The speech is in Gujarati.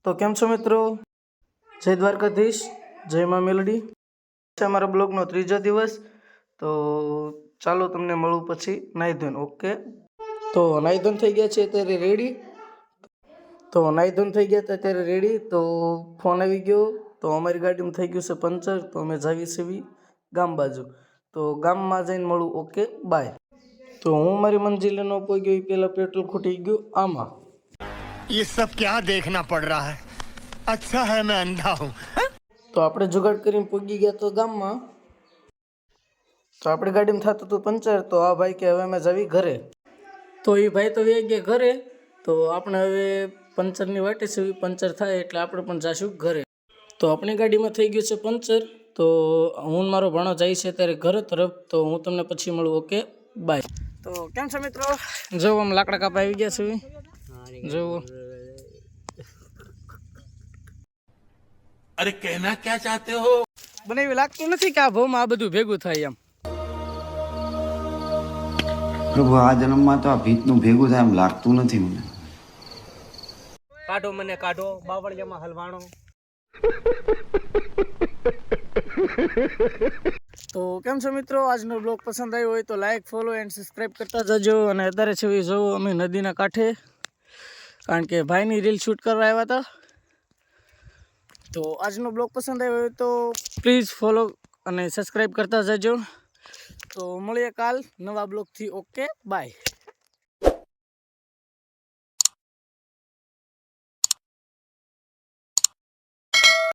તો કેમ છો મિત્રો? જય દ્વારકાધીશ, જય મા મેલડી. છે અમારા બ્લોગનો ત્રીજો દિવસ. તો ચાલો તમને મળું પછી નાહી ધોઈને. ઓકે, તો નાહી ધોઈને થઈ ગયા છે અત્યારે રેડી. તો ફોન આવી ગયો. તો અમારી ગાડીમાં થઈ ગયું છે પંચર. તો અમે જાવી છીએ ગામ બાજુ. તો ગામમાં જઈને મળું. Okay, bye. તો હું મારી મંજિલે ન પહોંચ્યો એ પહેલાં પેટ્રોલ ખૂટી ગયું આમાં. ये सब क्या देखना पड़ रहा है? अच्छा है मैं अंधा हूँ. તો આપણે जुगाड़ કરીને પહોંચી ગયા તો ગામમાં. તો આપણી ગાડીમાં થતું હતું પંચર. તો આ ભાઈ કે હવે અમે જાવી ઘરે. તો એ ભાઈ તો વહી ગયા ઘરે. તો આપણે હવે પંચરની વાટે છે. પંચર થાય એટલે આપણે પણ જાશું ઘરે. તો આપણી ગાડીમાં થઈ ગયું છે પંચર. તો હું મારો ભાણો જાય છે ત્યારે ઘરે તરફ. તો હું તમને પછી મળું. Okay, bye. તો કેમ છો મિત્રો? જો આમ લાકડા કાપા આવી ગયા છે. જો अरे कहना क्या चाहते हो? મને એવું લાગતું નથી કે આ ભાવમાં આ બધું ભેગું થાય એમ. પ્રભુ આ જન્મમાં તો આ ભીતનું ભેગું થાય એમ લાગતું નથી મને. કાઢો મને કાઢો બાવળિયામાં હલવાણો. તો કેમ છો મિત્રો? આજનો બ્લોગ પસંદ આવ્યો હોય તો લાઈક, ફોલો એન્ડ સબસ્ક્રાઈબ કરતા જજો. અને અત્યારે છે એ જોવો અમે નદીના કાંઠે, કારણ કે ભાઈની રીલ શૂટ કરવા આવ્યા હતા. તો આજનો બ્લોગ પસંદ આવ્યો હોય તો પ્લીઝ ફોલો અને સબસ્ક્રાઈબ કરતા જજો. તો મળીએ કાલ નવા બ્લોગથી. Okay, by.